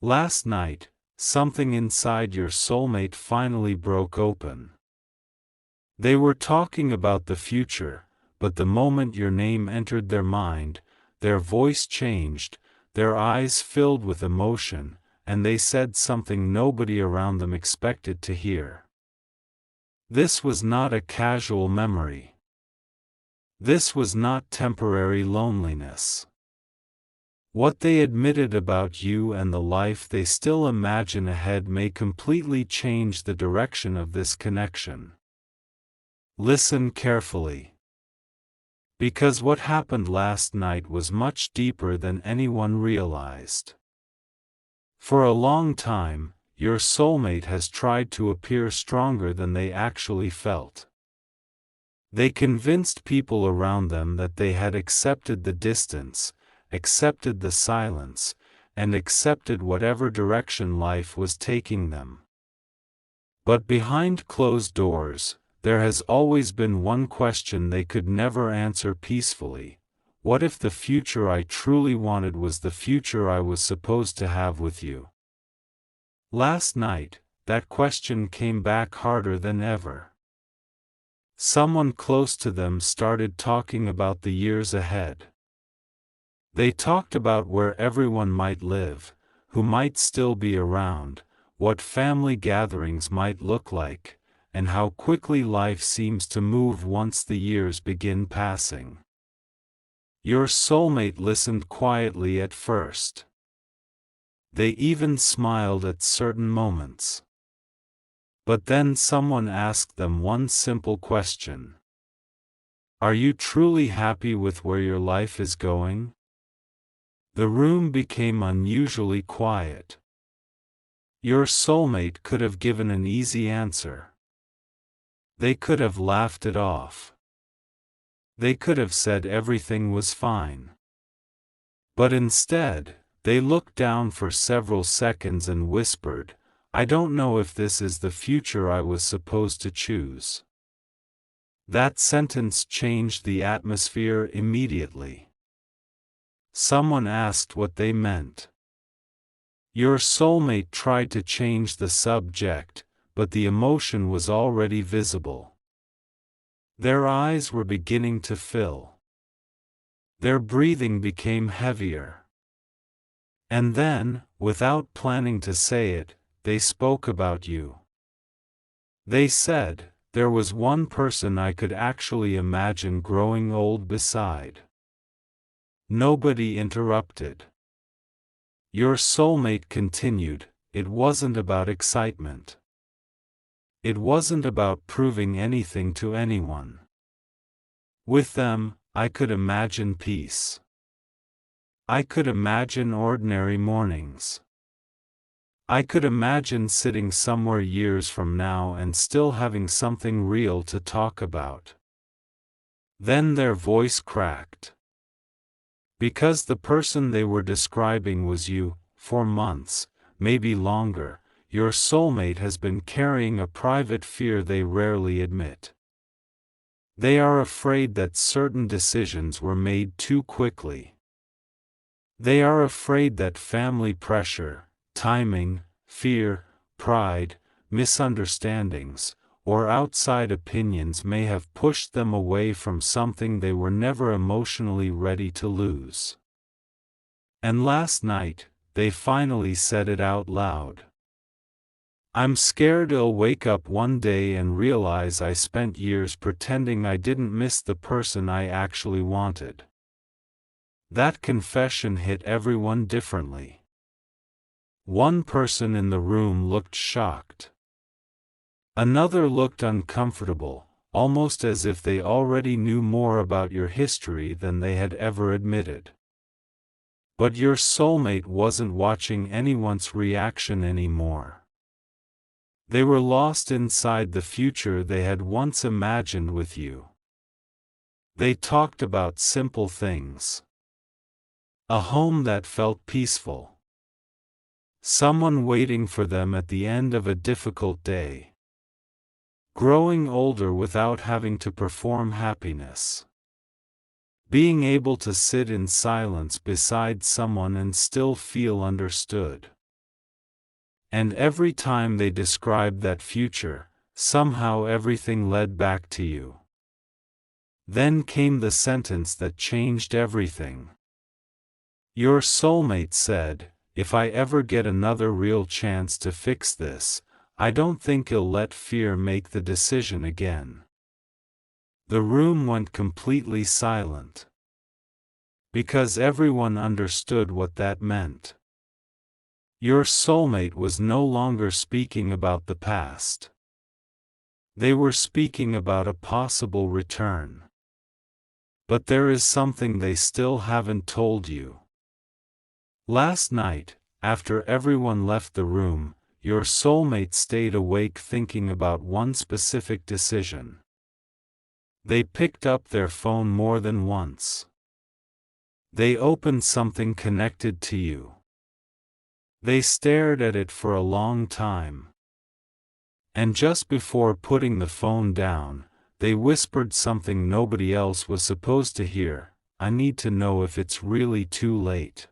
Last night, something inside your soulmate finally broke open. They were talking about the future, but the moment your name entered their mind, their voice changed, their eyes filled with emotion, and they said something nobody around them expected to hear. This was not a casual memory. This was not temporary loneliness. What they admitted about you and the life they still imagine ahead may completely change the direction of this connection. Listen carefully. Because what happened last night was much deeper than anyone realized. For a long time, your soulmate has tried to appear stronger than they actually felt. They convinced people around them that they had accepted the distance, accepted the silence, and accepted whatever direction life was taking them. But behind closed doors, there has always been one question they could never answer peacefully. What if the future I truly wanted was the future I was supposed to have with you? Last night, that question came back harder than ever. Someone close to them started talking about the years ahead. They talked about where everyone might live, who might still be around, what family gatherings might look like, and how quickly life seems to move once the years begin passing. Your soulmate listened quietly at first. They even smiled at certain moments. But then someone asked them one simple question. Are you truly happy with where your life is going? The room became unusually quiet. Your soulmate could have given an easy answer. They could have laughed it off. They could have said everything was fine. But instead, they looked down for several seconds and whispered, I don't know if this is the future I was supposed to choose. That sentence changed the atmosphere immediately. Someone asked what they meant. Your soulmate tried to change the subject, but the emotion was already visible. Their eyes were beginning to fill. Their breathing became heavier. And then, without planning to say it, they spoke about you. They said, there was one person I could actually imagine growing old beside. Nobody interrupted. Your soulmate continued, it wasn't about excitement. It wasn't about proving anything to anyone. With them, I could imagine peace. I could imagine ordinary mornings. I could imagine sitting somewhere years from now and still having something real to talk about. Then their voice cracked. Because the person they were describing was you, for months, maybe longer, your soulmate has been carrying a private fear they rarely admit. They are afraid that certain decisions were made too quickly. They are afraid that family pressure, timing, fear, pride, misunderstandings, or outside opinions may have pushed them away from something they were never emotionally ready to lose. And last night, they finally said it out loud. I'm scared I'll wake up one day and realize I spent years pretending I didn't miss the person I actually wanted. That confession hit everyone differently. One person in the room looked shocked. Another looked uncomfortable, almost as if they already knew more about your history than they had ever admitted. But your soulmate wasn't watching anyone's reaction anymore. They were lost inside the future they had once imagined with you. They talked about simple things. A home that felt peaceful. Someone waiting for them at the end of a difficult day. Growing older without having to perform happiness. Being able to sit in silence beside someone and still feel understood. And every time they described that future, somehow everything led back to you. Then came the sentence that changed everything. Your soulmate said, "If I ever get another real chance to fix this, I don't think I'll let fear make the decision again." The room went completely silent. Because everyone understood what that meant. Your soulmate was no longer speaking about the past. They were speaking about a possible return. But there is something they still haven't told you. Last night, after everyone left the room, your soulmate stayed awake thinking about one specific decision. They picked up their phone more than once. They opened something connected to you. They stared at it for a long time. And just before putting the phone down, they whispered something nobody else was supposed to hear: "I need to know if it's really too late."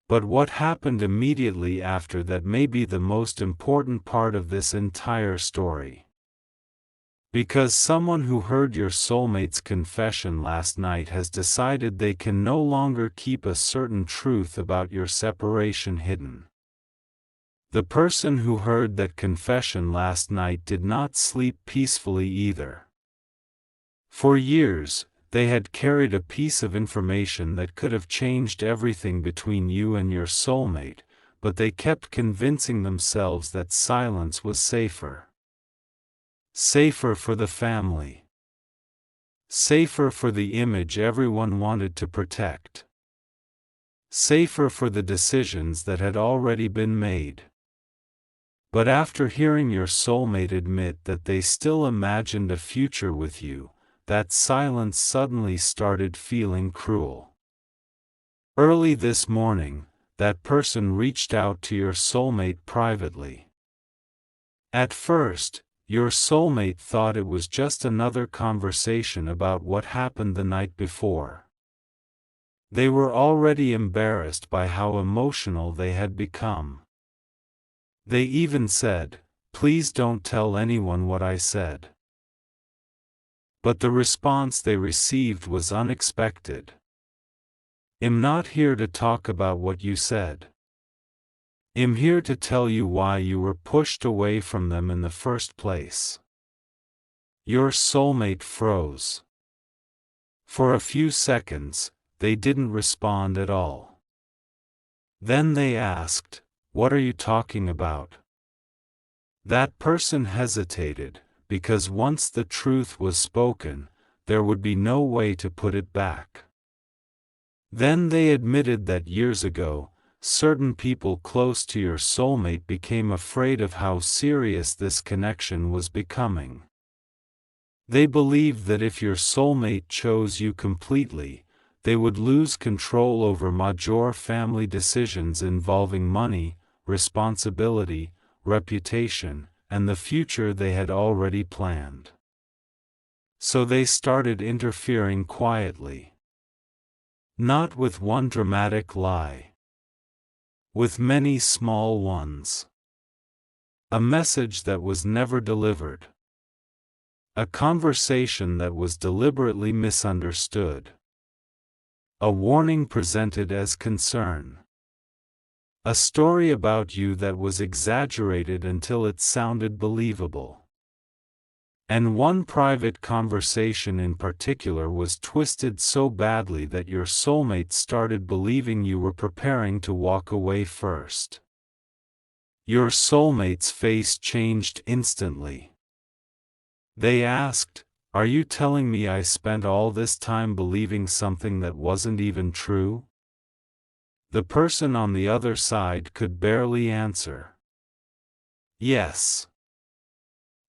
But what happened immediately after that may be the most important part of this entire story. Because someone who heard your soulmate's confession last night has decided they can no longer keep a certain truth about your separation hidden. The person who heard that confession last night did not sleep peacefully either. For years, they had carried a piece of information that could have changed everything between you and your soulmate, but they kept convincing themselves that silence was safer. Safer for the family. Safer for the image everyone wanted to protect. Safer for the decisions that had already been made. But after hearing your soulmate admit that they still imagined a future with you, that silence suddenly started feeling cruel. Early this morning, that person reached out to your soulmate privately. At first, your soulmate thought it was just another conversation about what happened the night before. They were already embarrassed by how emotional they had become. They even said, "Please don't tell anyone what I said." But the response they received was unexpected. "I'm not here to talk about what you said. I'm here to tell you why you were pushed away from them in the first place." Your soulmate froze. For a few seconds, they didn't respond at all. Then they asked, "What are you talking about?" That person hesitated, because once the truth was spoken, there would be no way to put it back. Then they admitted that years ago, certain people close to your soulmate became afraid of how serious this connection was becoming. They believed that if your soulmate chose you completely, they would lose control over major family decisions involving money, responsibility, reputation, and the future they had already planned. So they started interfering quietly. Not with one dramatic lie. With many small ones. A message that was never delivered. A conversation that was deliberately misunderstood. A warning presented as concern. A story about you that was exaggerated until it sounded believable. And one private conversation in particular was twisted so badly that your soulmate started believing you were preparing to walk away first. Your soulmate's face changed instantly. They asked, "Are you telling me I spent all this time believing something that wasn't even true?" The person on the other side could barely answer. Yes.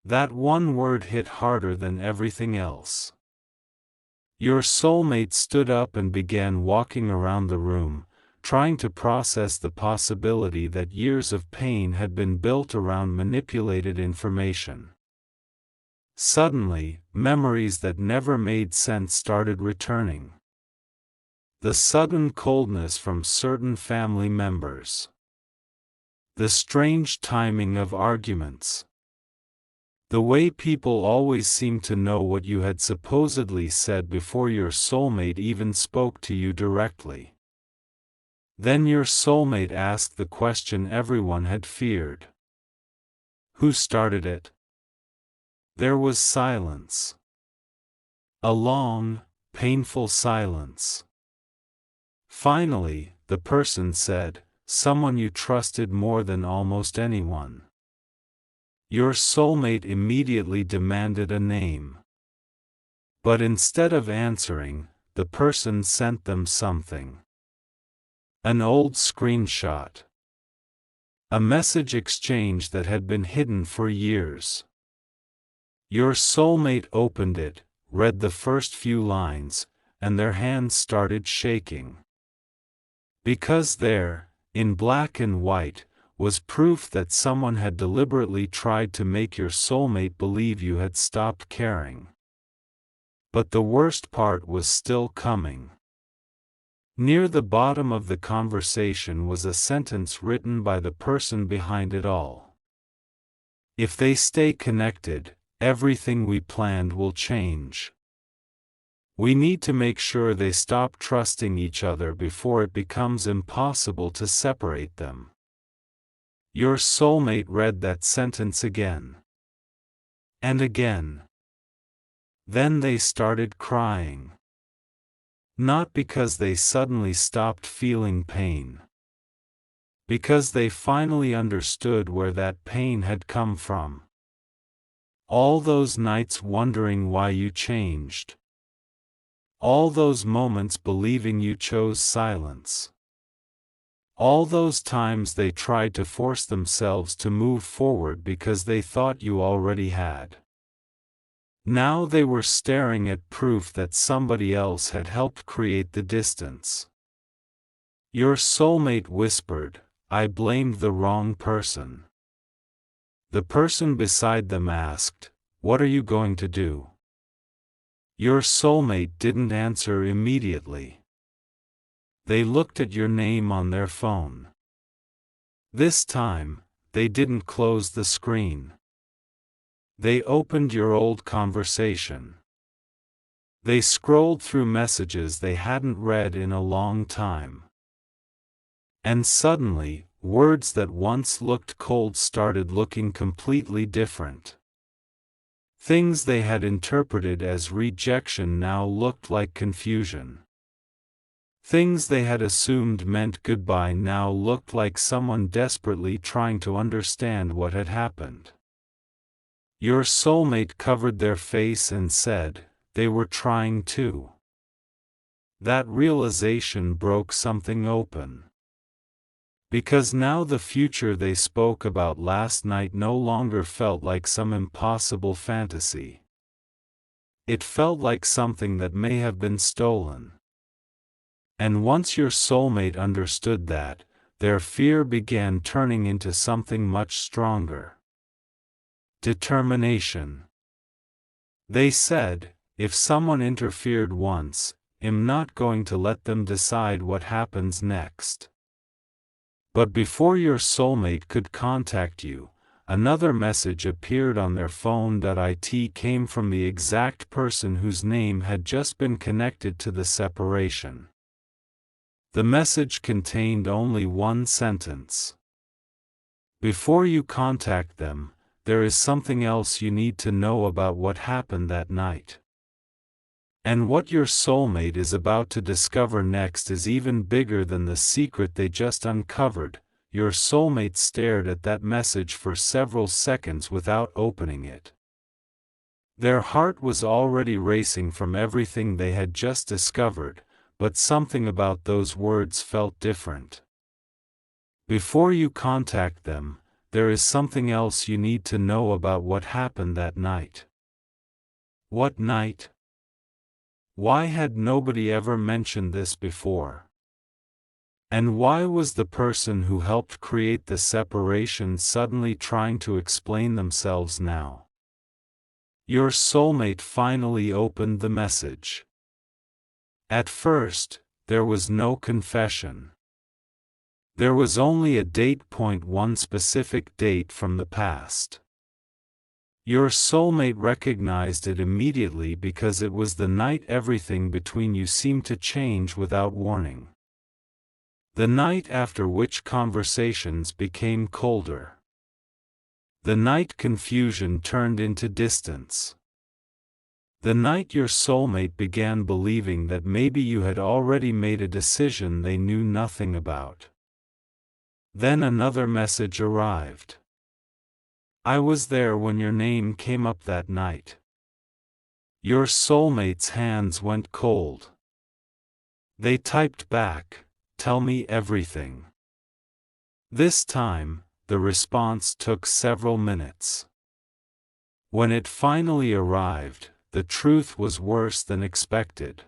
That one word hit harder than everything else. Your soulmate stood up and began walking around the room, trying to process the possibility that years of pain had been built around manipulated information. Suddenly, memories that never made sense started returning. The sudden coldness from certain family members. The strange timing of arguments. The way people always seem to know what you had supposedly said before your soulmate even spoke to you directly. Then your soulmate asked the question everyone had feared. Who started it? There was silence. A long, painful silence. Finally, the person said, "Someone you trusted more than almost anyone." Your soulmate immediately demanded a name. But instead of answering, the person sent them something. An old screenshot. A message exchange that had been hidden for years. Your soulmate opened it, read the first few lines, and their hands started shaking. Because there, in black and white, was proof that someone had deliberately tried to make your soulmate believe you had stopped caring. But the worst part was still coming. Near the bottom of the conversation was a sentence written by the person behind it all. If they stay connected, everything we planned will change. We need to make sure they stop trusting each other before it becomes impossible to separate them. Your soulmate read that sentence again. And again. Then they started crying. Not because they suddenly stopped feeling pain. Because they finally understood where that pain had come from. All those nights wondering why you changed. All those moments believing you chose silence. All those times they tried to force themselves to move forward because they thought you already had. Now they were staring at proof that somebody else had helped create the distance. Your soulmate whispered, "I blamed the wrong person." The person beside them asked, "What are you going to do?" Your soulmate didn't answer immediately. They looked at your name on their phone. This time, they didn't close the screen. They opened your old conversation. They scrolled through messages they hadn't read in a long time. And suddenly, words that once looked cold started looking completely different. Things they had interpreted as rejection now looked like confusion. Things they had assumed meant goodbye now looked like someone desperately trying to understand what had happened. Your soulmate covered their face and said, "They were trying too." That realization broke something open. Because now the future they spoke about last night no longer felt like some impossible fantasy. It felt like something that may have been stolen. And once your soulmate understood that, their fear began turning into something much stronger. Determination. They said, "If someone interfered once, I'm not going to let them decide what happens next." But before your soulmate could contact you, another message appeared on their phone. It came from the exact person whose name had just been connected to the separation. The message contained only one sentence. Before you contact them, there is something else you need to know about what happened that night. And what your soulmate is about to discover next is even bigger than the secret they just uncovered. Your soulmate stared at that message for several seconds without opening it. Their heart was already racing from everything they had just discovered, but something about those words felt different. Before you contact them, there is something else you need to know about what happened that night. What night? Why had nobody ever mentioned this before? And why was the person who helped create the separation suddenly trying to explain themselves now? Your soulmate finally opened the message. At first, there was no confession. There was only a date point, one specific date from the past. Your soulmate recognized it immediately because it was the night everything between you seemed to change without warning. The night after which conversations became colder. The night confusion turned into distance. The night your soulmate began believing that maybe you had already made a decision they knew nothing about. Then another message arrived. I was there when your name came up that night. Your soulmate's hands went cold. They typed back, "Tell me everything." This time, the response took several minutes. When it finally arrived, the truth was worse than expected.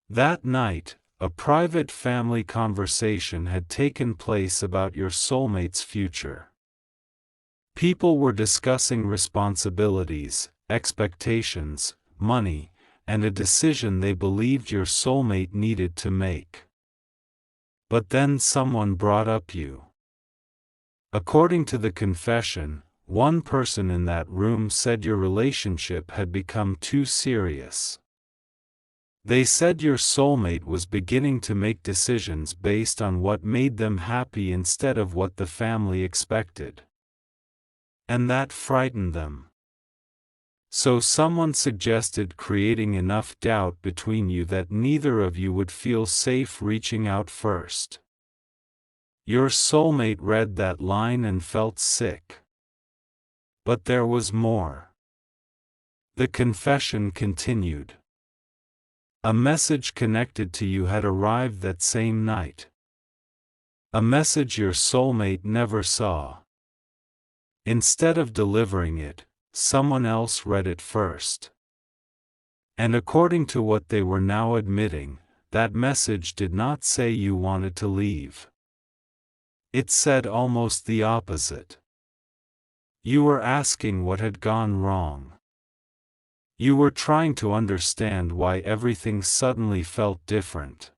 That night, a private family conversation had taken place about your soulmate's future. People were discussing responsibilities, expectations, money, and a decision they believed your soulmate needed to make. But then someone brought up you. According to the confession, one person in that room said your relationship had become too serious. They said your soulmate was beginning to make decisions based on what made them happy instead of what the family expected. And that frightened them. So someone suggested creating enough doubt between you that neither of you would feel safe reaching out first. Your soulmate read that line and felt sick. But there was more. The confession continued. A message connected to you had arrived that same night. A message your soulmate never saw. Instead of delivering it, someone else read it first. And according to what they were now admitting, that message did not say you wanted to leave. It said almost the opposite. You were asking what had gone wrong. You were trying to understand why everything suddenly felt different.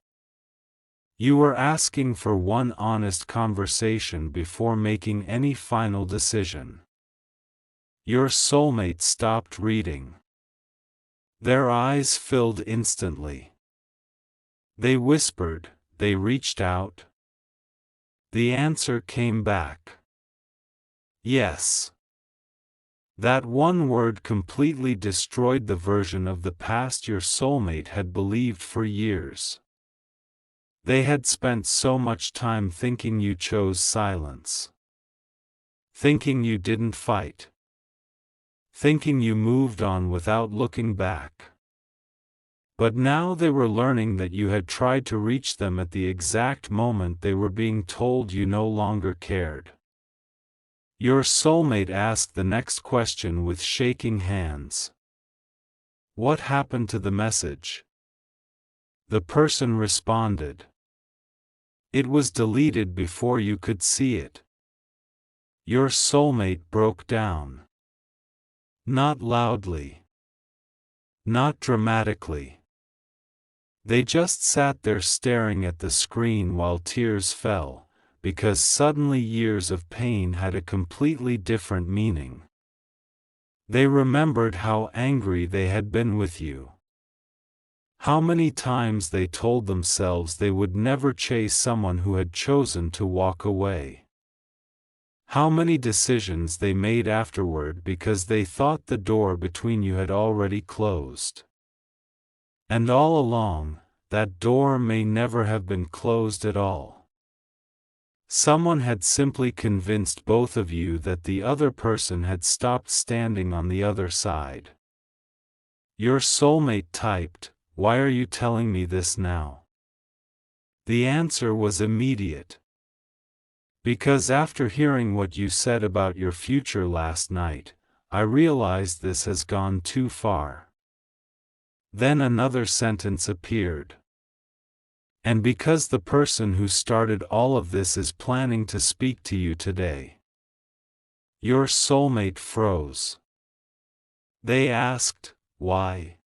You were asking for one honest conversation before making any final decision. Your soulmate stopped reading. Their eyes filled instantly. They whispered, they reached out. The answer came back. Yes. That one word completely destroyed the version of the past your soulmate had believed for years. They had spent so much time thinking you chose silence. Thinking you didn't fight. Thinking you moved on without looking back. But now they were learning that you had tried to reach them at the exact moment they were being told you no longer cared. Your soulmate asked the next question with shaking hands. What happened to the message? The person responded. It was deleted before you could see it. Your soulmate broke down. Not loudly. Not dramatically. They just sat there staring at the screen while tears fell, because suddenly years of pain had a completely different meaning. They remembered how angry they had been with you. How many times they told themselves they would never chase someone who had chosen to walk away. How many decisions they made afterward because they thought the door between you had already closed. And all along, that door may never have been closed at all. Someone had simply convinced both of you that the other person had stopped standing on the other side. Your soulmate typed, "Why are you telling me this now?" The answer was immediate. Because after hearing what you said about your future last night, I realized this has gone too far. Then another sentence appeared. And because the person who started all of this is planning to speak to you today. Your soulmate froze. They asked, "Why?"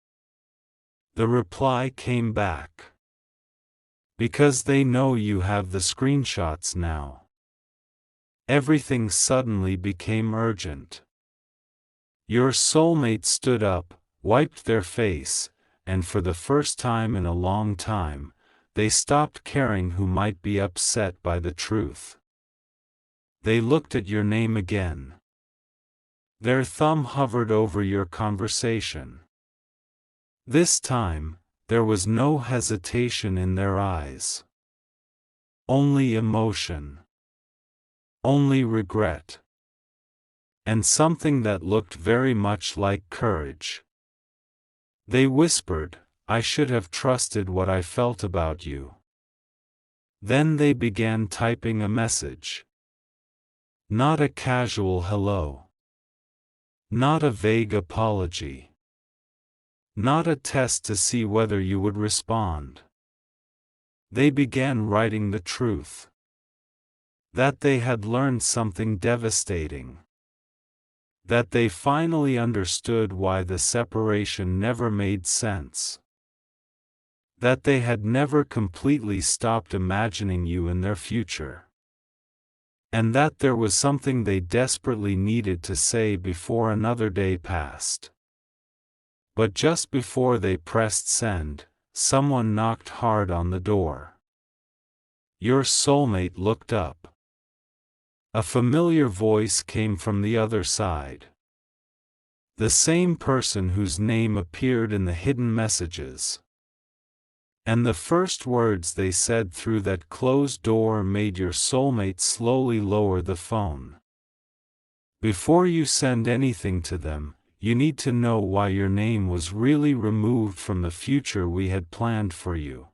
The reply came back. Because they know you have the screenshots now. Everything suddenly became urgent. Your soulmate stood up, wiped their face, and for the first time in a long time, they stopped caring who might be upset by the truth. They looked at your name again. Their thumb hovered over your conversation. This time, there was no hesitation in their eyes. Only emotion. Only regret. And something that looked very much like courage. They whispered, "I should have trusted what I felt about you." Then they began typing a message. Not a casual hello. Not a vague apology. Not a test to see whether you would respond. They began writing the truth. That they had learned something devastating. That they finally understood why the separation never made sense. That they had never completely stopped imagining you in their future. And that there was something they desperately needed to say before another day passed. But just before they pressed send, someone knocked hard on the door. Your soulmate looked up. A familiar voice came from the other side. The same person whose name appeared in the hidden messages. And the first words they said through that closed door made your soulmate slowly lower the phone. Before you send anything to them, you need to know why your name was really removed from the future we had planned for you.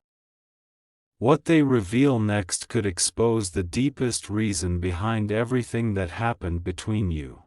What they reveal next could expose the deepest reason behind everything that happened between you.